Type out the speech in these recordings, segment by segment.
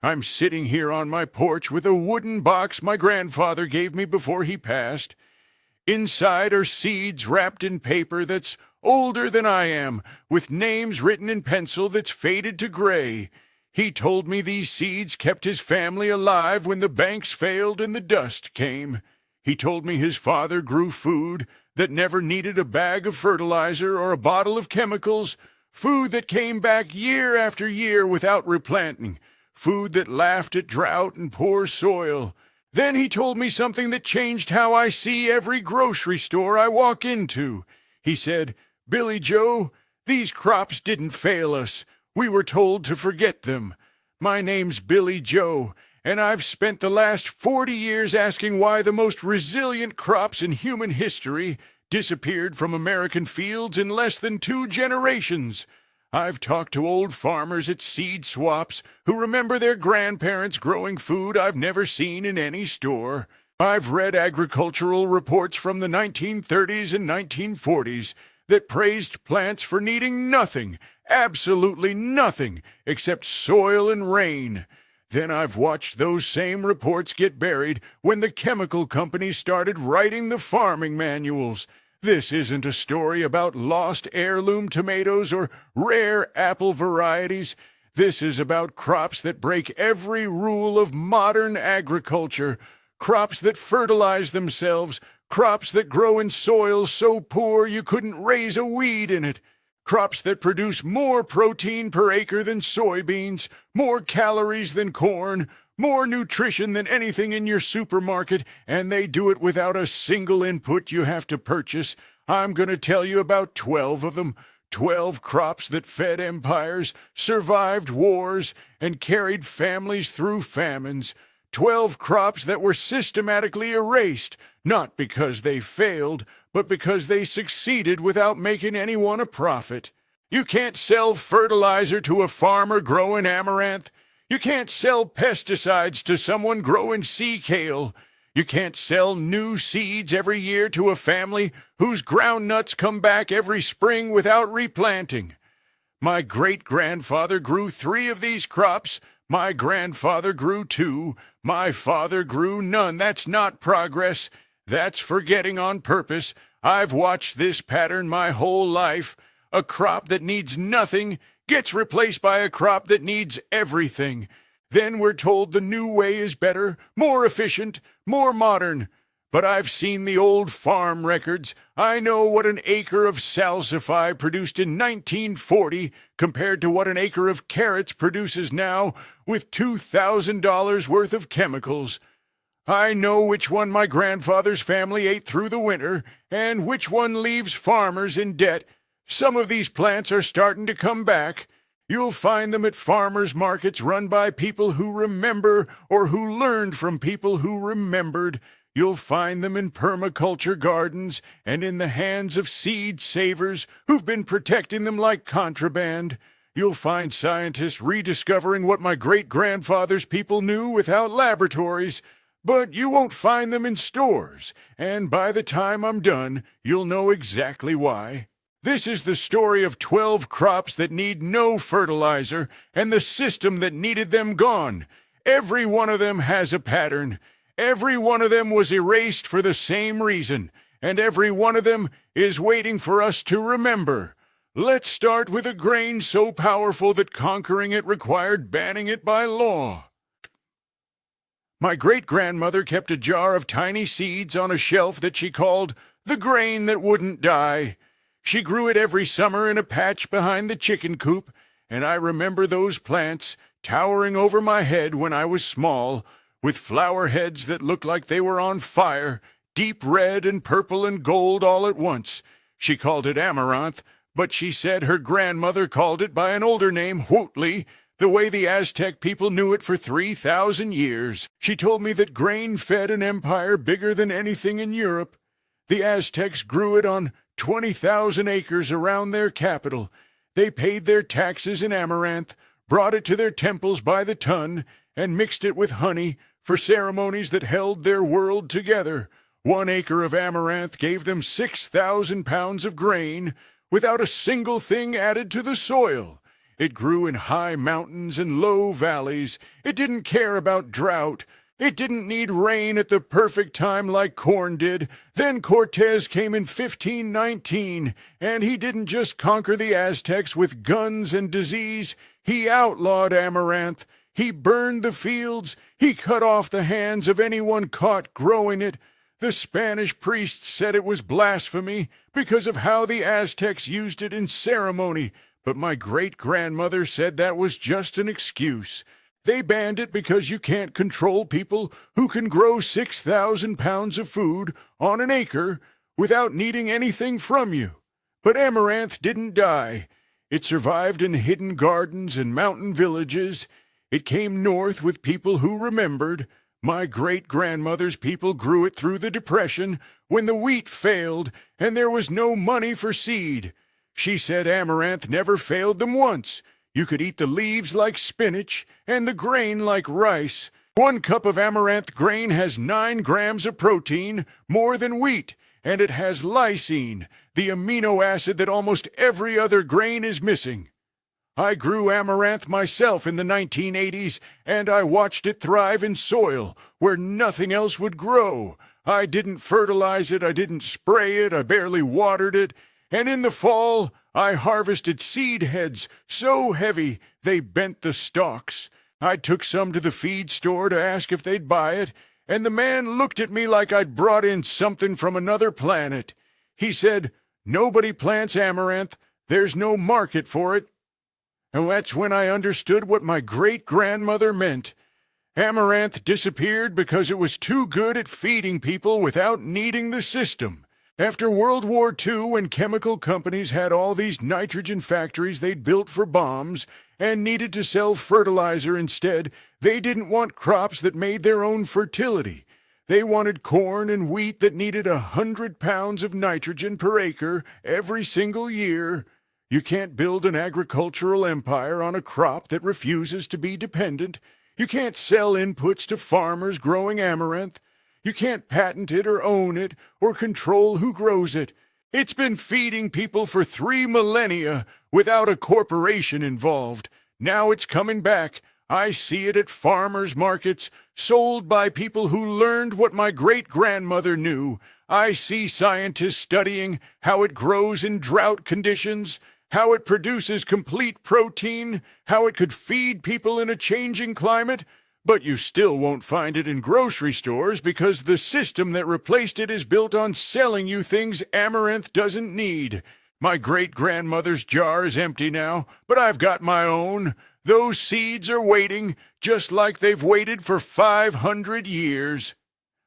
I'm sitting here on my porch with a wooden box my grandfather gave me before he passed. Inside are seeds wrapped in paper that's older than I am, with names written in pencil that's faded to gray. He told me these seeds kept his family alive when the banks failed and the dust came. He told me his father grew food that never needed a bag of fertilizer or a bottle of chemicals, food that came back year after year without replanting, food that laughed at drought and poor soil. Then he told me something that changed how I see every grocery store I walk into. He said, "Billy Joe, these crops didn't fail us. We were told to forget them. My name's Billy Joe, and I've spent the last 40 years asking why the most resilient crops in human history disappeared from American fields in less than 2 generations. I've talked to old farmers at seed swaps who remember their grandparents growing food I've never seen in any store. I've read agricultural reports from the 1930s and 1940s that praised plants for needing nothing, absolutely nothing, except soil and rain. Then I've watched those same reports get buried when the chemical companies started writing the farming manuals. This isn't a story about lost heirloom tomatoes or rare apple varieties. This is about crops that break every rule of modern agriculture, crops that fertilize themselves, crops that grow in soil so poor you couldn't raise a weed in it, crops that produce more protein per acre than soybeans, more calories than corn, more nutrition than anything in your supermarket, and they do it without a single input you have to purchase. I'm going to tell you about 12 of them, 12 crops that fed empires, survived wars, and carried families through famines. 12 crops that were systematically erased, not because they failed, but because they succeeded without making anyone a profit. You can't sell fertilizer to a farmer growing amaranth. You can't sell pesticides to someone growing sea kale. You can't sell new seeds every year to a family whose groundnuts come back every spring without replanting. My great-grandfather grew 3 of these crops. My grandfather grew 2. My father grew none. That's not progress. That's forgetting on purpose. I've watched this pattern my whole life. A crop that needs nothing gets replaced by a crop that needs everything. Then we're told the new way is better, more efficient, more modern. But I've seen the old farm records. I know what an acre of salsify produced in 1940 compared to what an acre of carrots produces now with $2,000 worth of chemicals. I know which one my grandfather's family ate through the winter and which one leaves farmers in debt. Some of these plants are starting to come back. You'll find them at farmers' markets run by people who remember or who learned from people who remembered. You'll find them in permaculture gardens and in the hands of seed savers who've been protecting them like contraband. You'll find scientists rediscovering what my great-grandfather's people knew without laboratories. But you won't find them in stores, and by the time I'm done, you'll know exactly why. This is the story of 12 crops that need no fertilizer and the system that needed them gone. Every one of them has a pattern. Every one of them was erased for the same reason, and every one of them is waiting for us to remember. Let's start with a grain so powerful that conquering it required banning it by law. My great-grandmother kept a jar of tiny seeds on a shelf that she called the grain that wouldn't die. She grew it every summer in a patch behind the chicken coop, and I remember those plants towering over my head when I was small, with flower heads that looked like they were on fire, deep red and purple and gold all at once. She called it amaranth, but she said her grandmother called it by an older name, Huotli, the way the Aztec people knew it for 3,000 years. She told me that grain fed an empire bigger than anything in Europe. The Aztecs grew it on 20,000 acres around their capital. They paid their taxes in amaranth, brought it to their temples by the ton, and mixed it with honey for ceremonies that held their world together. 1 acre of amaranth gave them 6,000 pounds of grain, without a single thing added to the soil. It grew in high mountains and low valleys. It didn't care about drought. It didn't need rain at the perfect time like corn did. Then Cortez came in 1519, and he didn't just conquer the Aztecs with guns and disease. He outlawed amaranth. He burned the fields. He cut off the hands of anyone caught growing it. The Spanish priests said it was blasphemy because of how the Aztecs used it in ceremony, but my great-grandmother said that was just an excuse. They banned it because you can't control people who can grow 6,000 pounds of food on an acre without needing anything from you. But amaranth didn't die. It survived in hidden gardens and mountain villages. It came north with people who remembered. My great-grandmother's people grew it through the Depression when the wheat failed and there was no money for seed. She said amaranth never failed them once. You could eat the leaves like spinach and the grain like rice. 1 cup of amaranth grain has 9 grams of protein, more than wheat, and it has lysine, the amino acid that almost every other grain is missing. I grew amaranth myself in the 1980s, and I watched it thrive in soil where nothing else would grow. I didn't fertilize it, I didn't spray it, I barely watered it, and in the fall I harvested seed heads so heavy they bent the stalks. I took some to the feed store to ask if they'd buy it, and the man looked at me like I'd brought in something from another planet. He said, "Nobody plants amaranth, there's no market for it." And that's when I understood what my great-grandmother meant. Amaranth disappeared because it was too good at feeding people without needing the system. After World War II, when chemical companies had all these nitrogen factories they'd built for bombs and needed to sell fertilizer instead, they didn't want crops that made their own fertility. They wanted corn and wheat that needed 100 pounds of nitrogen per acre every single year. You can't build an agricultural empire on a crop that refuses to be dependent. You can't sell inputs to farmers growing amaranth. You can't patent it or own it or control who grows it. It's been feeding people for 3 millennia without a corporation involved. Now it's coming back. I see it at farmers' markets, sold by people who learned what my great-grandmother knew. I see scientists studying how it grows in drought conditions, how it produces complete protein, how it could feed people in a changing climate, but you still won't find it in grocery stores because the system that replaced it is built on selling you things amaranth doesn't need. My great-grandmother's jar is empty now, but I've got my own. Those seeds are waiting, just like they've waited for 500 years.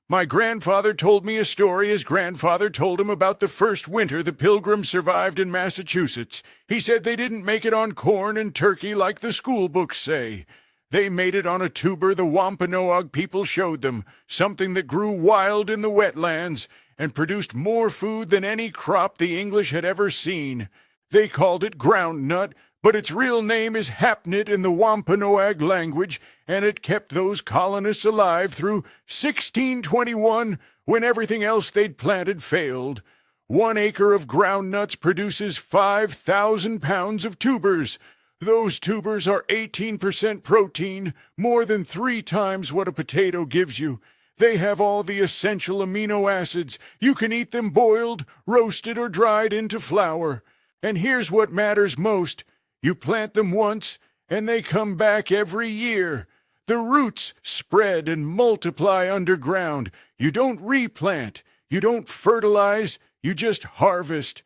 My grandfather told me a story his grandfather told him about the first winter the Pilgrims survived in Massachusetts. He said they didn't make it on corn and turkey like the school books say. They made it on a tuber the Wampanoag people showed them, something that grew wild in the wetlands and produced more food than any crop the English had ever seen. They called it groundnut, but its real name is hapnut in the Wampanoag language, and it kept those colonists alive through 1621 when everything else they'd planted failed. 1 acre of groundnuts produces 5,000 pounds of tubers. Those tubers are 18% protein, more than 3 times what a potato gives you. They have all the essential amino acids. You can eat them boiled, roasted, or dried into flour. And here's what matters most. You plant them once, and they come back every year. The roots spread and multiply underground. You don't replant. You don't fertilize. You just harvest.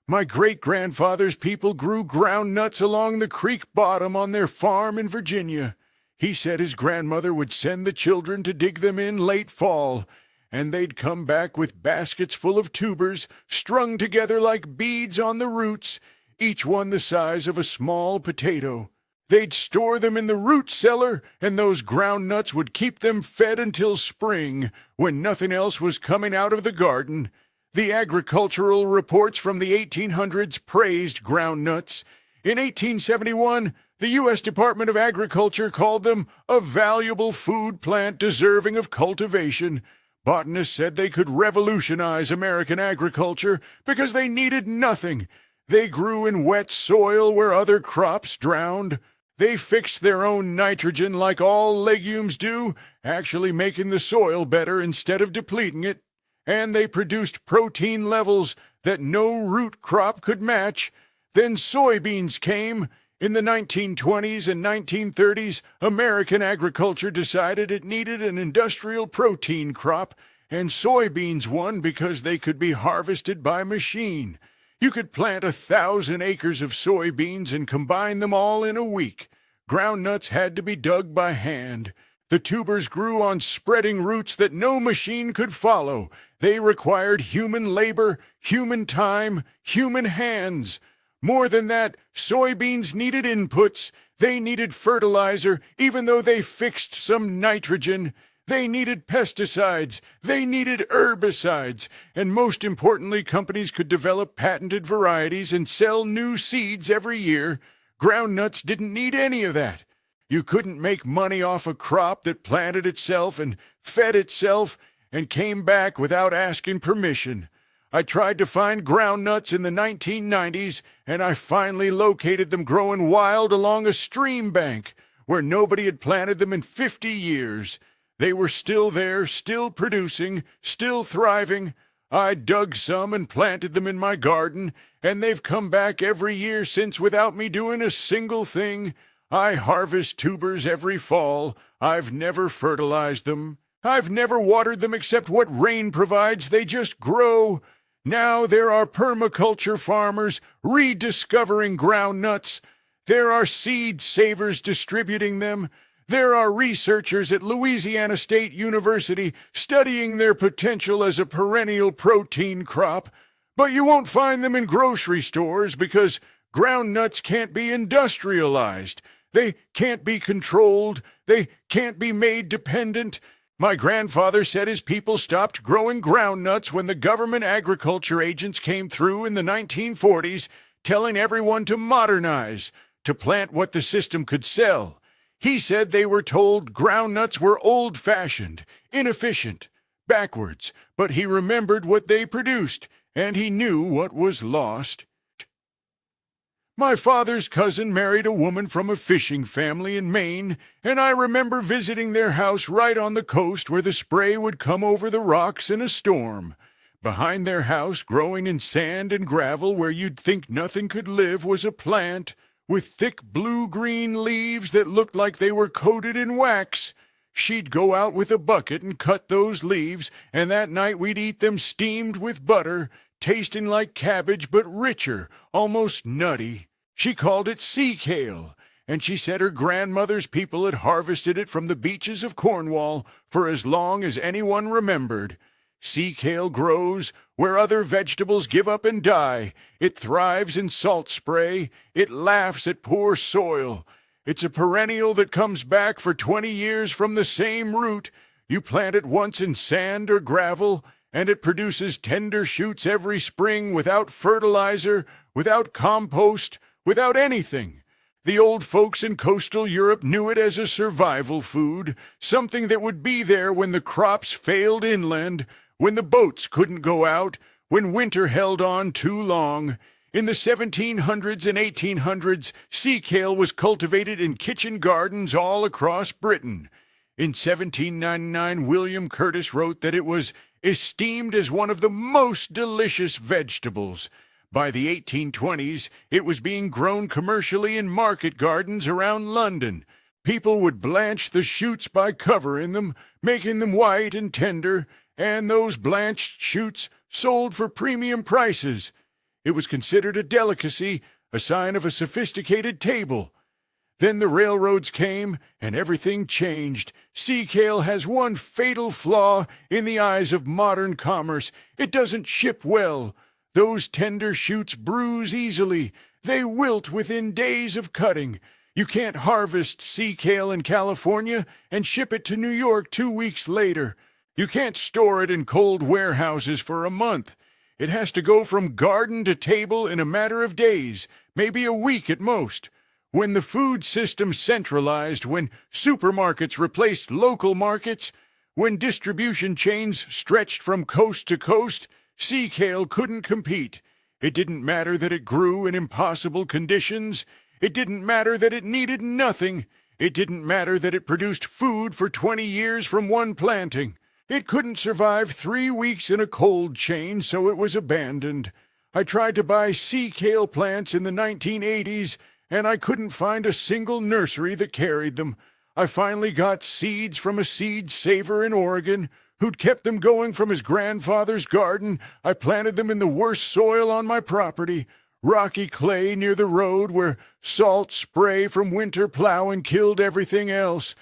My great-grandfather's people grew groundnuts along the creek bottom on their farm in Virginia. He said his grandmother would send the children to dig them in late fall, and they'd come back with baskets full of tubers strung together like beads on the roots, each one the size of a small potato. They'd store them in the root cellar, and those groundnuts would keep them fed until spring, when nothing else was coming out of the garden. The agricultural reports from the 1800s praised groundnuts. In 1871, the U.S. Department of Agriculture called them a valuable food plant deserving of cultivation. Botanists said they could revolutionize American agriculture because they needed nothing. They grew in wet soil where other crops drowned. They fixed their own nitrogen like all legumes do, actually making the soil better instead of depleting it. And they produced protein levels that no root crop could match. Then soybeans came. In the 1920s and 1930s, American agriculture decided it needed an industrial protein crop, and soybeans won because they could be harvested by machine. You could plant 1,000 acres of soybeans and combine them all in a week. Groundnuts had to be dug by hand. The tubers grew on spreading roots that no machine could follow. They required human labor, human time, human hands. More than that, soybeans needed inputs. They needed fertilizer, even though they fixed some nitrogen. They needed pesticides. They needed herbicides. And most importantly, companies could develop patented varieties and sell new seeds every year. Groundnuts didn't need any of that. You couldn't make money off a crop that planted itself and fed itself and came back without asking permission. I tried to find groundnuts in the 1990s, and I finally located them growing wild along a stream bank where nobody had planted them in 50 years. They were still there, still producing, still thriving. I dug some and planted them in my garden, and they've come back every year since without me doing a single thing. I harvest tubers every fall. I've never fertilized them. I've never watered them except what rain provides. They just grow. Now there are permaculture farmers rediscovering groundnuts. There are seed savers distributing them. There are researchers at Louisiana State University studying their potential as a perennial protein crop. But you won't find them in grocery stores because groundnuts can't be industrialized. They can't be controlled. They can't be made dependent. My grandfather said his people stopped growing groundnuts when the government agriculture agents came through in the 1940s, telling everyone to modernize, to plant what the system could sell. He said they were told groundnuts were old-fashioned, inefficient, backwards, but he remembered what they produced, and he knew what was lost. My father's cousin married a woman from a fishing family in Maine, and I remember visiting their house right on the coast where the spray would come over the rocks in a storm. Behind their house, growing in sand and gravel where you'd think nothing could live, was a plant with thick blue-green leaves that looked like they were coated in wax. She'd go out with a bucket and cut those leaves, and that night we'd eat them steamed with butter, tasting like cabbage but richer, almost nutty. She called it sea kale, and she said her grandmother's people had harvested it from the beaches of Cornwall for as long as anyone remembered. Sea kale grows where other vegetables give up and die. It thrives in salt spray. It laughs at poor soil. It's a perennial that comes back for 20 years from the same root. You plant it once in sand or gravel, and it produces tender shoots every spring without fertilizer, without compost, without anything. The old folks in coastal Europe knew it as a survival food, something that would be there when the crops failed inland, when the boats couldn't go out, when winter held on too long. In the 1700s and 1800s, sea kale was cultivated in kitchen gardens all across Britain. In 1799, William Curtis wrote that it was esteemed as one of the most delicious vegetables. By the 1820s, it was being grown commercially in market gardens around London. People would blanch the shoots by covering them, making them white and tender, and those blanched shoots sold for premium prices. It was considered a delicacy, a sign of a sophisticated table. Then the railroads came, and everything changed. Sea kale has one fatal flaw in the eyes of modern commerce. It doesn't ship well. Those tender shoots bruise easily. They wilt within days of cutting. You can't harvest sea kale in California and ship it to New York 2 weeks later. You can't store it in cold warehouses for a month. It has to go from garden to table in a matter of days, maybe a week at most. When the food system centralized, when supermarkets replaced local markets, when distribution chains stretched from coast to coast, sea kale couldn't compete. It didn't matter that it grew in impossible conditions. It didn't matter that it needed nothing. It didn't matter that it produced food for 20 years from one planting. It couldn't survive 3 weeks in a cold chain, so it was abandoned. I tried to buy sea kale plants in the 1980s, and I couldn't find a single nursery that carried them. I finally got seeds from a seed saver in Oregon, who'd kept them going from his grandfather's garden. I planted them in the worst soil on my property, rocky clay near the road where salt spray from winter plowing killed everything else.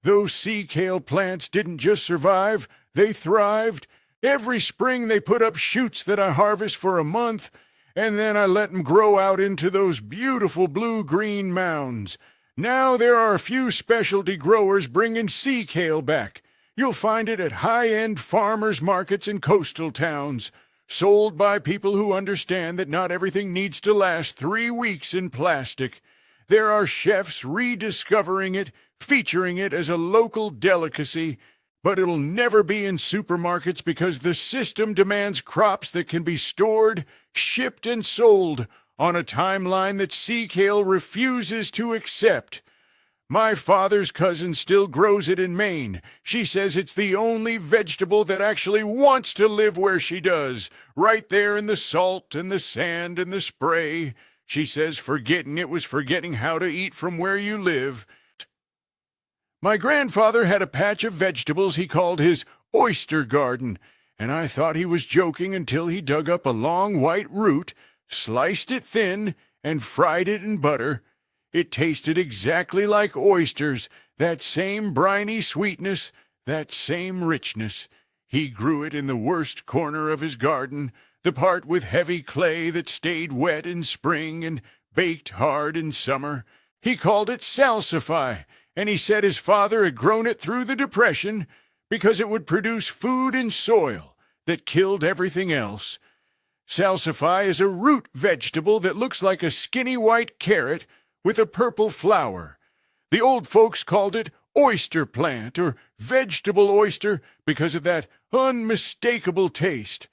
Those sea kale plants didn't just survive, they thrived. Every spring they put up shoots that I harvest for a month, and then I let them grow out into those beautiful blue-green mounds. Now there are a few specialty growers bringing sea kale back. You'll find it at high-end farmers markets in coastal towns, sold by people who understand that not everything needs to last 3 weeks in plastic. There are chefs rediscovering it, featuring it as a local delicacy, but it'll never be in supermarkets because the system demands crops that can be stored, shipped, and sold on a timeline that sea kale refuses to accept. My father's cousin still grows it in Maine. She says it's the only vegetable that actually wants to live where she does, right there in the salt and the sand and the spray. She says forgetting it was forgetting how to eat from where you live. My grandfather had a patch of vegetables he called his oyster garden, and I thought he was joking until he dug up a long white root, sliced it thin, and fried it in butter. It tasted exactly like oysters, that same briny sweetness, that same richness. He grew it in the worst corner of his garden, the part with heavy clay that stayed wet in spring and baked hard in summer. He called it salsify, and he said his father had grown it through the Depression because it would produce food in soil that killed everything else. Salsify is a root vegetable that looks like a skinny white carrot with a purple flower. The old folks called it oyster plant or vegetable oyster because of that unmistakable taste.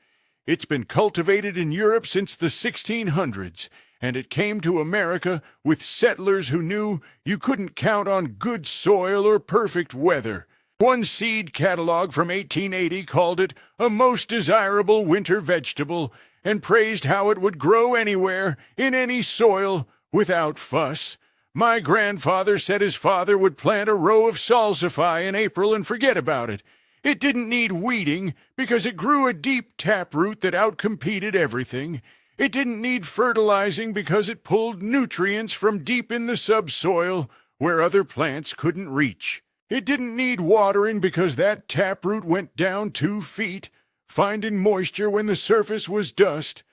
It's been cultivated in Europe since the 1600s, and it came to America with settlers who knew you couldn't count on good soil or perfect weather. One seed catalog from 1880 called it a most desirable winter vegetable and praised how it would grow anywhere, in any soil, without fuss. My grandfather said his father would plant a row of salsify in April and forget about it. It didn't need weeding because it grew a deep taproot that outcompeted everything. It didn't need fertilizing because it pulled nutrients from deep in the subsoil where other plants couldn't reach. It didn't need watering because that taproot went down 2 feet, finding moisture when the surface was dust.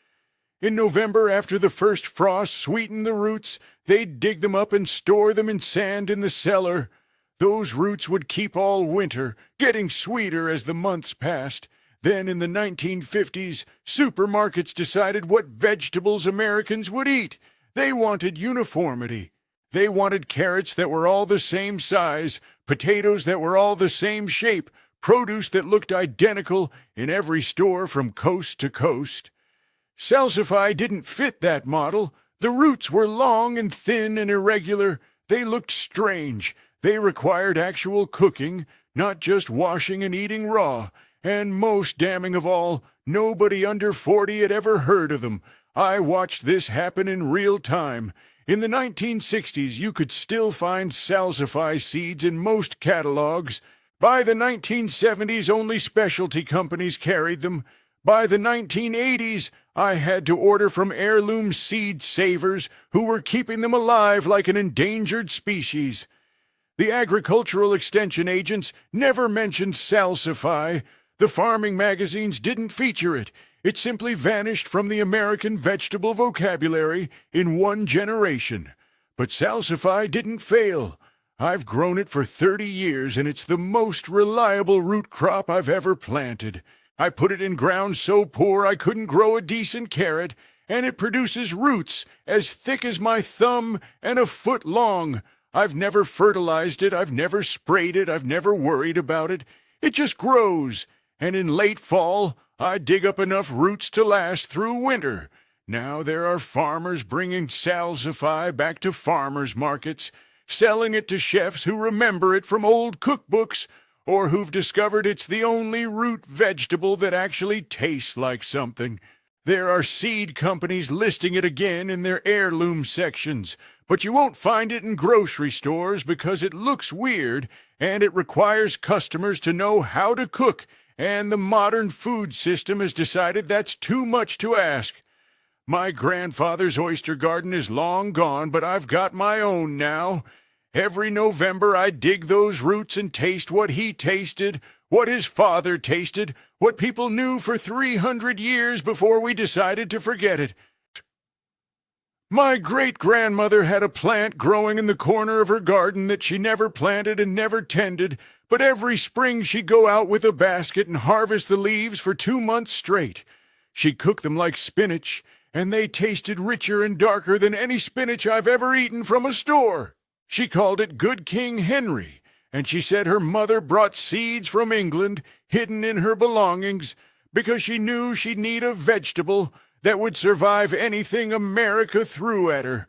In November, after the first frost sweetened the roots, they'd dig them up and store them in sand in the cellar. Those roots would keep all winter, getting sweeter as the months passed. Then in the 1950s, supermarkets decided what vegetables Americans would eat. They wanted uniformity. They wanted carrots that were all the same size, potatoes that were all the same shape, produce that looked identical in every store from coast to coast. Salsify didn't fit that model. The roots were long and thin and irregular. They looked strange. They required actual cooking, not just washing and eating raw. And most damning of all, nobody under 40 had ever heard of them. I watched this happen in real time. In the 1960s, you could still find salsify seeds in most catalogs. By the 1970s, only specialty companies carried them. By the 1980s, I had to order from Heirloom seed savers who were keeping them alive like an endangered species. The agricultural extension agents never mentioned salsify. The farming magazines didn't feature it. It simply vanished from the American vegetable vocabulary in 1 generation. But salsify didn't fail. I've grown it for 30 years, and it's the most reliable root crop I've ever planted. I put it in ground so poor I couldn't grow a decent carrot, and it produces roots as thick as my thumb and a foot long. I've never fertilized it, I've never sprayed it, I've never worried about it. It just grows, and in late fall, I dig up enough roots to last through winter. Now there are farmers bringing salsify back to farmers' markets, selling it to chefs who remember it from old cookbooks, or who've discovered it's the only root vegetable that actually tastes like something. There are seed companies listing it again in their heirloom sections, but you won't find it in grocery stores because it looks weird and it requires customers to know how to cook, and the modern food system has decided that's too much to ask. My grandfather's oyster garden is long gone, but I've got my own now. Every November I dig those roots and taste what he tasted, what his father tasted, what people knew for 300 years before we decided to forget it. My great-grandmother had a plant growing in the corner of her garden that she never planted and never tended, but every spring she'd go out with a basket and harvest the leaves for 2 months straight. She'd cook them like spinach, and they tasted richer and darker than any spinach I've ever eaten from a store. She called it Good King Henry, and she said her mother brought seeds from England, hidden in her belongings, because she knew she'd need a vegetable that would survive anything America threw at her.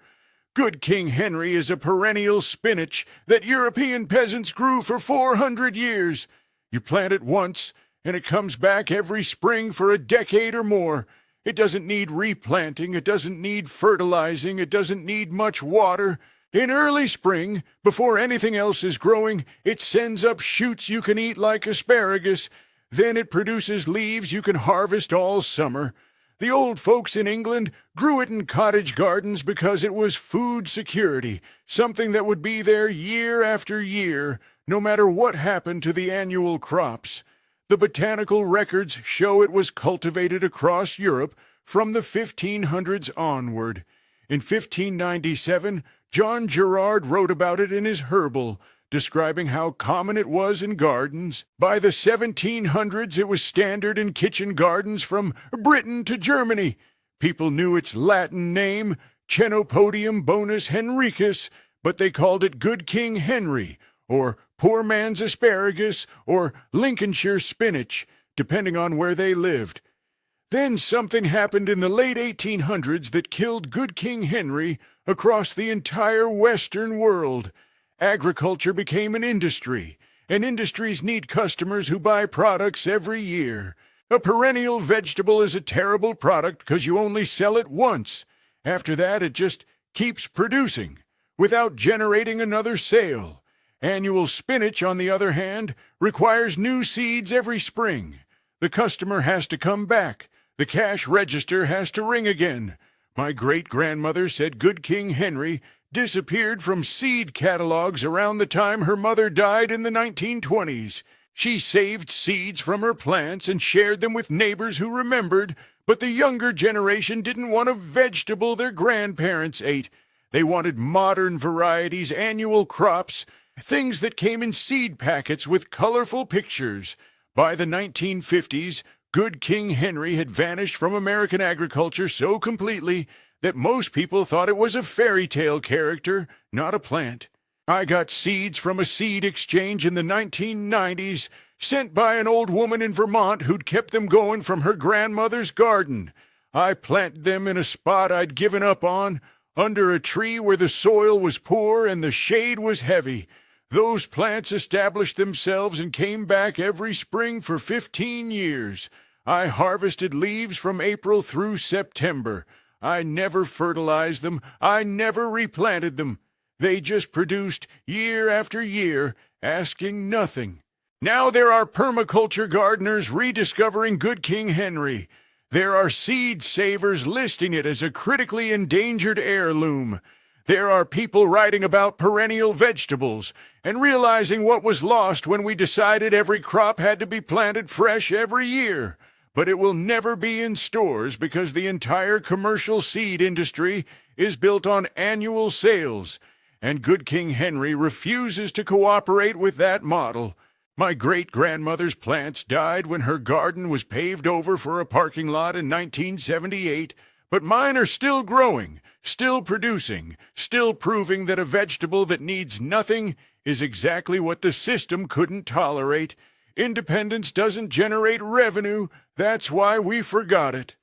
Good King Henry is a perennial spinach that European peasants grew for 400 years. You plant it once, and it comes back every spring for a decade or more. It doesn't need replanting, it doesn't need fertilizing, it doesn't need much water. In early spring, before anything else is growing, it sends up shoots you can eat like asparagus. Then it produces leaves you can harvest all summer. The old folks in England grew it in cottage gardens because it was food security, something that would be there year after year, no matter what happened to the annual crops. The botanical records show it was cultivated across Europe from the 1500s onward. In 1597, John Gerard wrote about it in his Herbal, describing how common it was in gardens. By the 1700s, it was standard in kitchen gardens from Britain to Germany. People knew its Latin name, Chenopodium bonus henricus, but they called it Good King Henry, or poor man's asparagus, or Lincolnshire spinach, depending on where they lived. Then something happened in the late 1800s that killed Good King Henry across the entire Western world. Agriculture became an industry, and industries need customers who buy products every year. A perennial vegetable is a terrible product because you only sell it once. After that, it just keeps producing, without generating another sale. Annual spinach, on the other hand, requires new seeds every spring. The customer has to come back. The cash register has to ring again. My great-grandmother said Good King Henry disappeared from seed catalogs around the time her mother died in the 1920s. She saved seeds from her plants and shared them with neighbors who remembered, but the younger generation didn't want a vegetable their grandparents ate. They wanted modern varieties, annual crops, things that came in seed packets with colorful pictures. By the 1950s, Good King Henry had vanished from American agriculture so completely that most people thought it was a fairy tale character, not a plant. I got seeds from a seed exchange in the 1990s, sent by an old woman in Vermont who'd kept them going from her grandmother's garden. I planted them in a spot I'd given up on, under a tree where the soil was poor and the shade was heavy. Those plants established themselves and came back every spring for 15 years. I harvested leaves from April through September. I never fertilized them. I never replanted them. They just produced year after year, asking nothing. Now there are permaculture gardeners rediscovering Good King Henry. There are seed savers listing it as a critically endangered heirloom. There are people writing about perennial vegetables and realizing what was lost when we decided every crop had to be planted fresh every year. But it will never be in stores because the entire commercial seed industry is built on annual sales, and Good King Henry refuses to cooperate with that model. My great-grandmother's plants died when her garden was paved over for a parking lot in 1978, but mine are still growing, still producing, still proving that a vegetable that needs nothing is exactly what the system couldn't tolerate. Independence doesn't generate revenue, that's why we forgot it.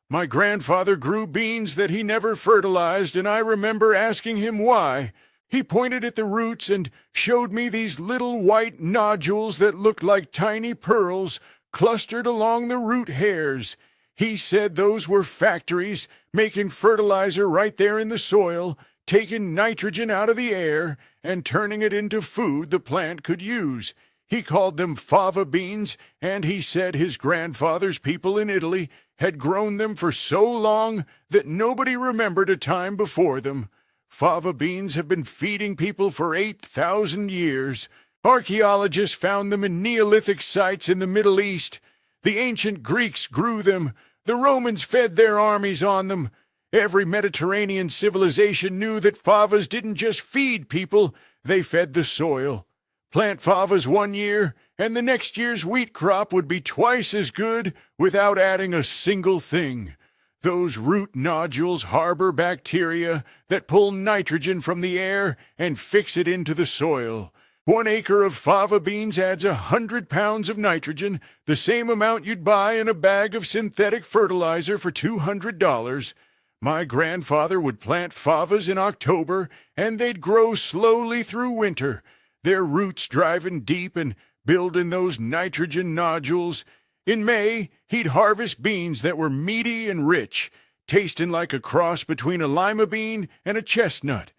My grandfather grew beans that he never fertilized, and I remember asking him why. He pointed at the roots and showed me these little white nodules that looked like tiny pearls clustered along the root hairs. He said those were factories making fertilizer right there in the soil, taking nitrogen out of the air and turning it into food the plant could use. He called them fava beans, and he said his grandfather's people in Italy had grown them for so long that nobody remembered a time before them. Fava beans have been feeding people for 8,000 years. Archaeologists found them in Neolithic sites in the Middle East. The ancient Greeks grew them. The Romans fed their armies on them. Every Mediterranean civilization knew that favas didn't just feed people, they fed the soil. Plant favas one year, and the next year's wheat crop would be twice as good without adding a single thing. Those root nodules harbor bacteria that pull nitrogen from the air and fix it into the soil. 1 acre of fava beans adds 100 pounds of nitrogen, the same amount you'd buy in a bag of synthetic fertilizer for $200. My grandfather would plant favas in October, and they'd grow slowly through winter, their roots driving deep and building those nitrogen nodules. In May, he'd harvest beans that were meaty and rich, tasting like a cross between a lima bean and a chestnut.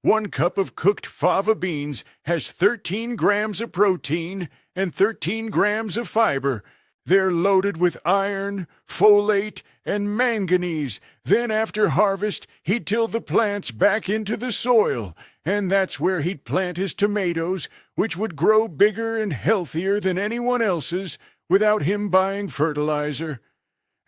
1 cup of cooked fava beans has 13 grams of protein and 13 grams of fiber. They're loaded with iron, folate, and manganese. Then after harvest, he'd till the plants back into the soil, and that's where he'd plant his tomatoes, which would grow bigger and healthier than anyone else's without him buying fertilizer.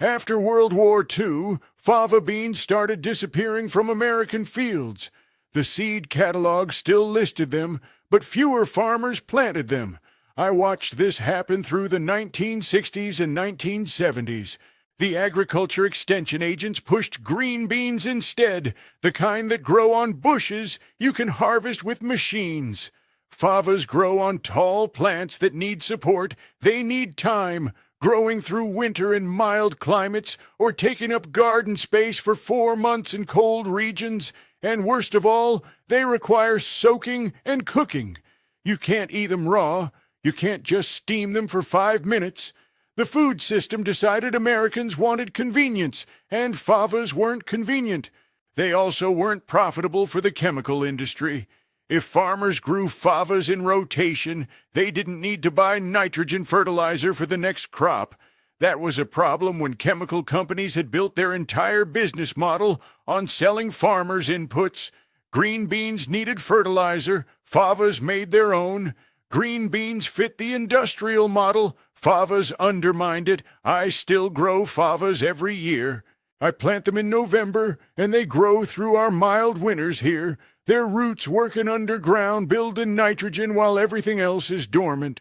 After World War II, fava beans started disappearing from American fields. The seed catalog still listed them, but fewer farmers planted them. I watched this happen through the 1960s and 1970s. The agriculture extension agents pushed green beans instead, the kind that grow on bushes you can harvest with machines. Favas grow on tall plants that need support. They need time, growing through winter in mild climates or taking up garden space for 4 months in cold regions. And worst of all, they require soaking and cooking. You can't eat them raw. You can't just steam them for 5 minutes. The food system decided Americans wanted convenience, and favas weren't convenient. They also weren't profitable for the chemical industry. If farmers grew favas in rotation, they didn't need to buy nitrogen fertilizer for the next crop. That was a problem when chemical companies had built their entire business model on selling farmers' inputs. Green beans needed fertilizer, favas made their own. Green beans fit the industrial model, favas undermined it. I still grow favas every year. I plant them in November, and they grow through our mild winters here, their roots working underground, building nitrogen while everything else is dormant.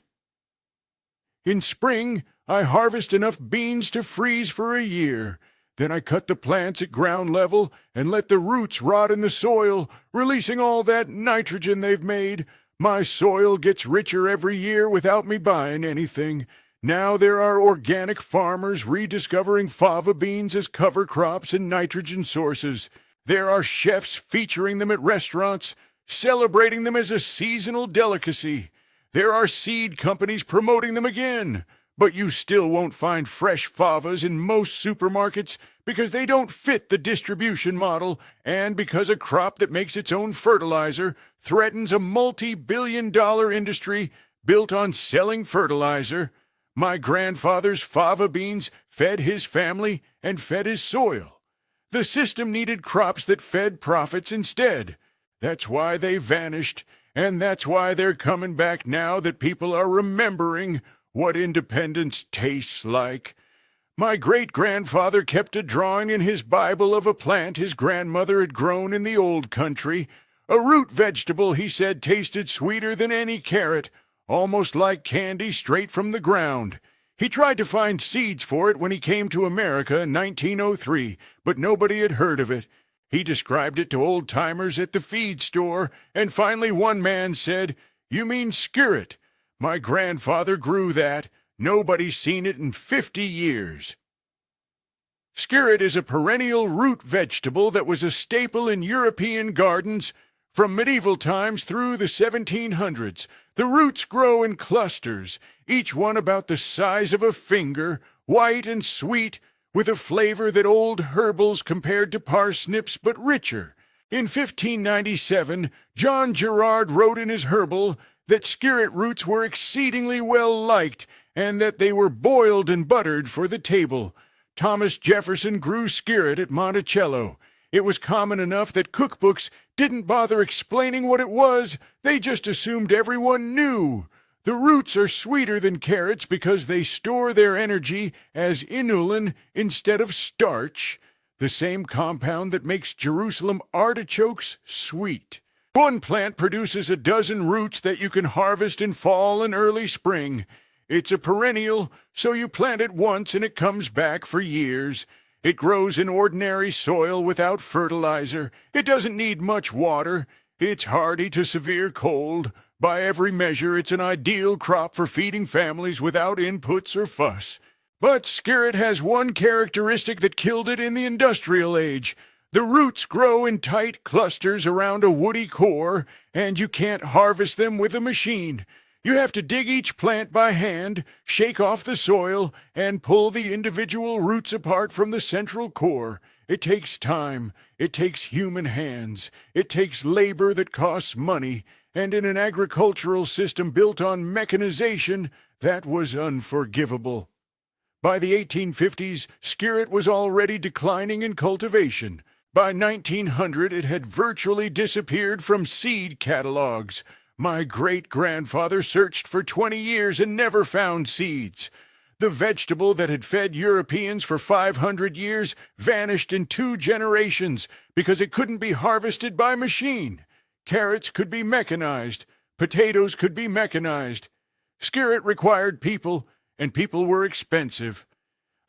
In spring, I harvest enough beans to freeze for a year. Then I cut the plants at ground level and let the roots rot in the soil, releasing all that nitrogen they've made. My soil gets richer every year without me buying anything. Now there are organic farmers rediscovering fava beans as cover crops and nitrogen sources. There are chefs featuring them at restaurants, celebrating them as a seasonal delicacy. There are seed companies promoting them again. But you still won't find fresh favas in most supermarkets because they don't fit the distribution model and because a crop that makes its own fertilizer threatens a multi-billion-dollar industry built on selling fertilizer. My grandfather's fava beans fed his family and fed his soil. The system needed crops that fed profits instead. That's why they vanished, and that's why they're coming back now that people are remembering what independence tastes like. My great-grandfather kept a drawing in his Bible of a plant his grandmother had grown in the old country. A root vegetable, he said, tasted sweeter than any carrot, almost like candy straight from the ground. He tried to find seeds for it when he came to America in 1903, but nobody had heard of it. He described it to old-timers at the feed store, and finally one man said, "You mean skirret. My grandfather grew that. Nobody's seen it in 50 years. Skirret is a perennial root vegetable that was a staple in European gardens from medieval times through the 1700s. The roots grow in clusters, each one about the size of a finger, white and sweet, with a flavor that old herbals compared to parsnips, but richer. In 1597, John Gerard wrote in his herbal that skirret roots were exceedingly well liked, and that they were boiled and buttered for the table. Thomas Jefferson grew skirret at Monticello. It was common enough that cookbooks didn't bother explaining what it was, they just assumed everyone knew. The roots are sweeter than carrots because they store their energy as inulin instead of starch, the same compound that makes Jerusalem artichokes sweet. One plant produces a dozen roots that you can harvest in fall and early spring. It's a perennial, so you plant it once and it comes back for years. It grows in ordinary soil without fertilizer. It doesn't need much water. It's hardy to severe cold. By every measure, it's an ideal crop for feeding families without inputs or fuss. But skirret has one characteristic that killed it in the industrial age. The roots grow in tight clusters around a woody core, and you can't harvest them with a machine. You have to dig each plant by hand, shake off the soil, and pull the individual roots apart from the central core. It takes time. It takes human hands. It takes labor that costs money. And in an agricultural system built on mechanization, that was unforgivable. By the 1850s, skirret was already declining in cultivation. By 1900, it had virtually disappeared from seed catalogs. My great-grandfather searched for 20 years and never found seeds. The vegetable that had fed Europeans for 500 years vanished in 2 generations because it couldn't be harvested by machine. Carrots could be mechanized. Potatoes could be mechanized. Skirret required people, and people were expensive.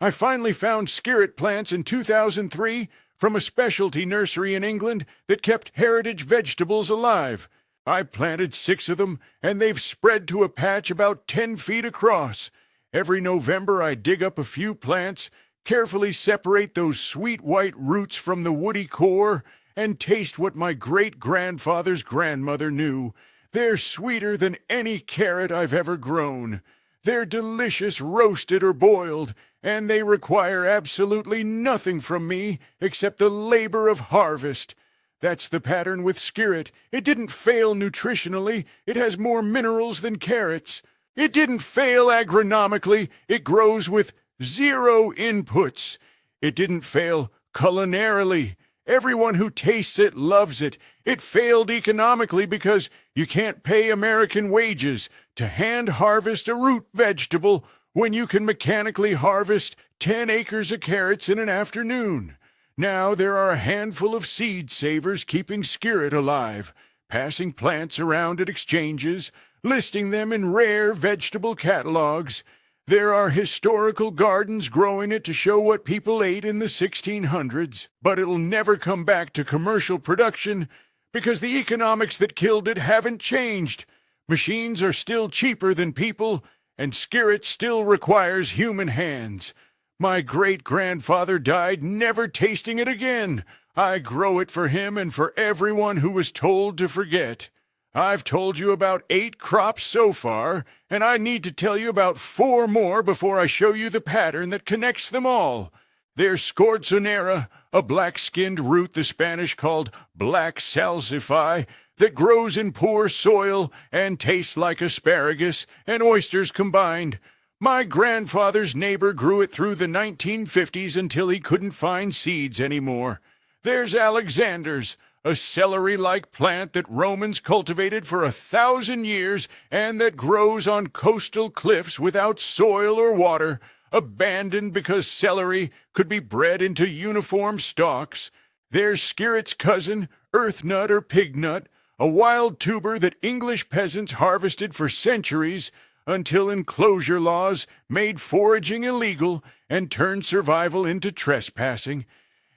I finally found skirret plants in 2003 from a specialty nursery in England that kept heritage vegetables alive. I planted 6 of them, and they've spread to a patch about 10 feet across. Every November I dig up a few plants, carefully separate those sweet white roots from the woody core, and taste what my great-grandfather's grandmother knew. They're sweeter than any carrot I've ever grown. They're delicious roasted or boiled, and they require absolutely nothing from me except the labor of harvest. That's the pattern with skirret. It didn't fail nutritionally. It has more minerals than carrots. It didn't fail agronomically. It grows with 0 inputs. It didn't fail culinarily. Everyone who tastes it loves it. It failed economically because you can't pay American wages to hand harvest a root vegetable when you can mechanically harvest 10 acres of carrots in an afternoon. Now there are a handful of seed savers keeping skirret alive, passing plants around at exchanges, listing them in rare vegetable catalogs. There are historical gardens growing it to show what people ate in the 1600s, but it'll never come back to commercial production because the economics that killed it haven't changed. Machines are still cheaper than people, and skirret still requires human hands. My great-grandfather died never tasting it again. I grow it for him and for everyone who was told to forget. I've told you about 8 crops so far, and I need to tell you about 4 more before I show you the pattern that connects them all. There's scorzonera, a black-skinned root the Spanish called black salsify, that grows in poor soil and tastes like asparagus and oysters combined. My grandfather's neighbor grew it through the 1950s until he couldn't find seeds anymore. There's Alexander's, a celery-like plant that Romans cultivated for 1,000 years and that grows on coastal cliffs without soil or water, abandoned because celery could be bred into uniform stalks. There's skirret's cousin, earthnut or pignut, a wild tuber that English peasants harvested for centuries until enclosure laws made foraging illegal and turned survival into trespassing.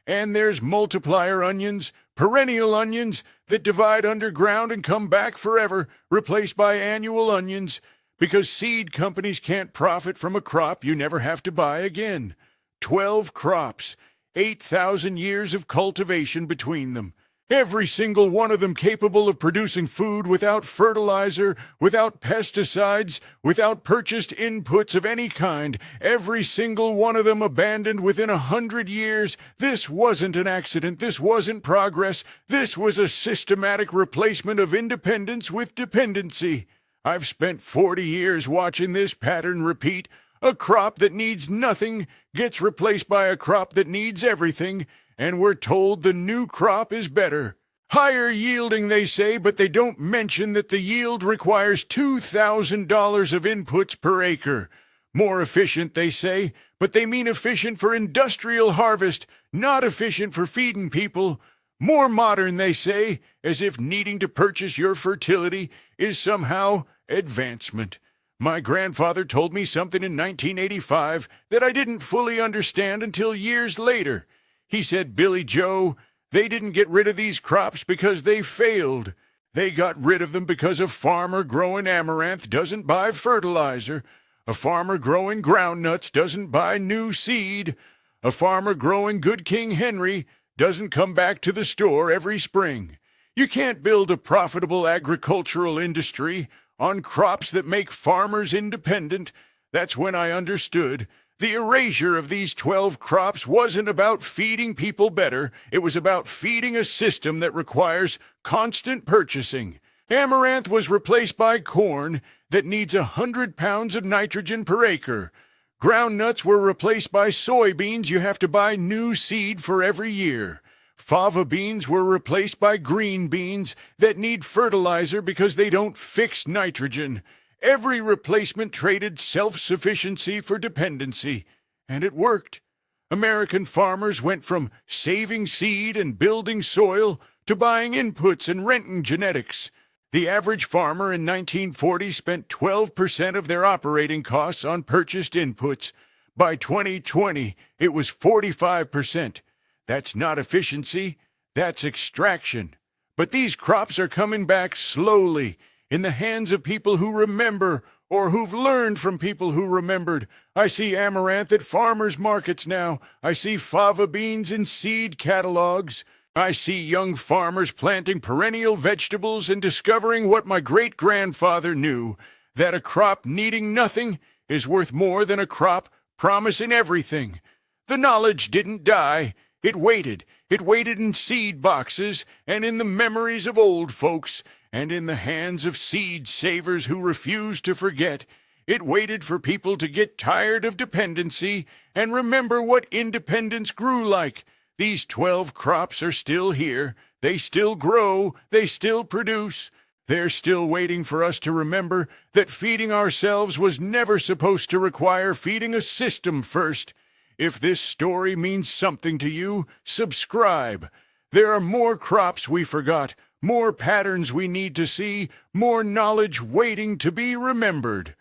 And there's multiplier onions, perennial onions that divide underground and come back forever, replaced by annual onions, because seed companies can't profit from a crop you never have to buy again. 12 crops, 8,000 years of cultivation between them. Every single one of them capable of producing food without fertilizer, without pesticides, without purchased inputs of any kind. Every single one of them abandoned within 100 years. This wasn't an accident. This wasn't progress. This was a systematic replacement of independence with dependency. I've spent 40 years watching this pattern repeat. A crop that needs nothing gets replaced by a crop that needs everything, and we're told the new crop is better. Higher yielding, they say, but they don't mention that the yield requires $2,000 of inputs per acre. More efficient, they say, but they mean efficient for industrial harvest, not efficient for feeding people. More modern, they say, as if needing to purchase your fertility is somehow advancement. My grandfather told me something in 1985 that I didn't fully understand until years later. He said, "Billy Joe, they didn't get rid of these crops because they failed. They got rid of them because a farmer growing amaranth doesn't buy fertilizer. A farmer growing groundnuts doesn't buy new seed. A farmer growing Good King Henry doesn't come back to the store every spring. You can't build a profitable agricultural industry on crops that make farmers independent." That's when I understood. The erasure of these 12 crops wasn't about feeding people better. It was about feeding a system that requires constant purchasing. Amaranth was replaced by corn that needs 100 pounds of nitrogen per acre. Groundnuts were replaced by soybeans you have to buy new seed for every year. Fava beans were replaced by green beans that need fertilizer because they don't fix nitrogen. Every replacement traded self-sufficiency for dependency, and it worked. American farmers went from saving seed and building soil to buying inputs and renting genetics. The average farmer in 1940 spent 12% of their operating costs on purchased inputs. By 2020, it was 45%. That's not efficiency, that's extraction. But these crops are coming back slowly, in the hands of people who remember, or who've learned from people who remembered. I see amaranth at farmers' markets now. I see fava beans in seed catalogs. I see young farmers planting perennial vegetables and discovering what my great-grandfather knew, that a crop needing nothing is worth more than a crop promising everything. The knowledge didn't die. It waited. It waited in seed boxes and in the memories of old folks and in the hands of seed savers who refused to forget. It waited for people to get tired of dependency and remember what independence grew like. These 12 crops are still here. They still grow. They still produce. They're still waiting for us to remember that feeding ourselves was never supposed to require feeding a system first. If this story means something to you, subscribe. There are more crops we forgot, more patterns we need to see, more knowledge waiting to be remembered.